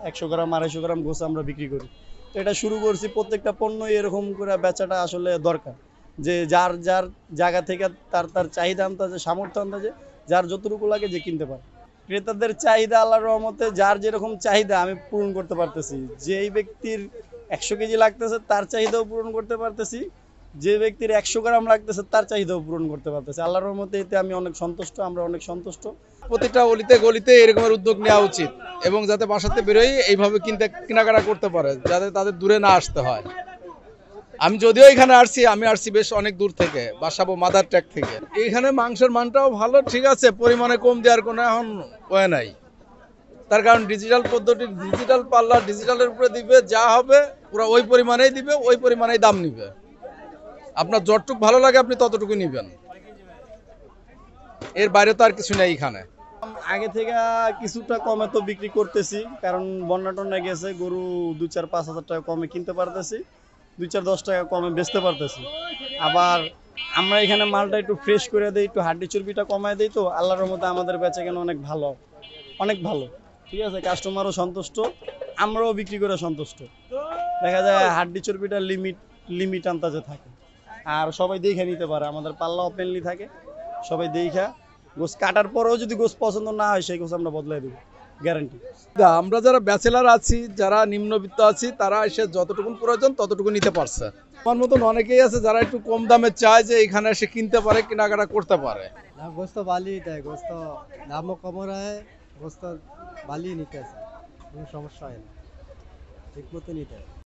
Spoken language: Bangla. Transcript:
100 গ্রাম 250 গ্রাম গোছ আমরা বিক্রি করি। তো এটা শুরু করছি, প্রত্যেকটা পণ্যই এরকম করে বেচাটা আসলে দরকার, যে যার যার জায়গা থেকে তার তার চাহিদা আন্দাজে, সামর্থ্য আন্দাজে যার যতটুকু লাগে যে কিনতে পারে। ক্রেতাদের চাহিদা আল্লাহর রহমতে যার যেরকম চাহিদা আমি পূরণ করতে পারতেছি। যেই ব্যক্তির 100 কেজি লাগতেছে তার চাহিদাও পূরণ করতে পারতেছি, যে ব্যক্তির 100 গ্রাম লাগতেছে তার চাহিদাও পূরণ করতে পারতেছে। আল্লাহর রহমতে এতে আমি অনেক সন্তুষ্ট, আমরা অনেক সন্তুষ্ট। প্রতিটা অলিতে গলিতে এরকমের উদ্যোগ নেওয়া উচিত এবং যাতে বাসাতে বেরোই এইভাবে কেনাকাটা করতে পারে, যাতে তাদের দূরে না আসতে হয়। আমি যদিও এখানে আসছি, আমি আসছি বেশ অনেক দূর থেকে, বাসাবো মাদার ট্যাগ থেকে। এখানে মাংসের মানটাও ভালো, ঠিক আছে, পরিমাণে কম দেওয়ার কোনো এখন ওয়ে নাই। তার কারণ ডিজিটাল পদ্ধতি, ডিজিটাল পাল্লা, ডিজিটালের উপরে দিবে, যা হবে পুরো ওই পরিমাণেই দিবে, ওই পরিমাণেই দাম নিবে। আপনার যতটুকু ভালো লাগে আপনি ততটুকু নিবেন, এর বাইরে তো আর কিছু নেই এখানে। আগে থেকে কিছুটা কমে তো বিক্রি করতেছি, কারণ বন্যা টন্যা গেছে, গরু 2-4-5 হাজার টাকা কমে কিনতে পারতেছি, 2-4-10 টাকা কমে বেচতে পারতেছি। আবার আমরা এখানে মালটা একটু ফ্রেশ করে দিই, একটু হাড্ডি চর্বিটা কমায় দিই, তো আল্লাহর রহমতে আমাদের বেচা কেন অনেক ভালো, অনেক ভালো। ঠিক আছে, কাস্টমারও সন্তুষ্ট, আমরাও বিক্রি করে সন্তুষ্ট। দেখা যায় হাড্ডি চর্বিটা লিমিট আন্দাজে থাকে, আর সবাই দেখে নিতে পারে, আমাদের পাল্লা ওপেনলি থাকে, সবাই দেখা গোছ কাটার পরেও যদি গোছ পছন্দ না হয় সেই গোছ আমরা বদলাই দেবো, গ্যারান্টি। আমরা যারা ব্যাচেলার আছি, যারা নিম্নবিত্ত আছি, তারা এসে যতটুকু প্রয়োজন ততটুকু নিতে পারছে। আমার মতন অনেকেই আছে যারা একটু কম দামে চায় যে এখানে এসে কিনতে পারে, কেনাকাটা করতে পারে। গোস্ত বালি দেয়, গোস্ত দামও কম রায়, গোস্ত বালি নিতে আছে, কোনো সমস্যা হয় না, ঠিক মতো নিতে হয়।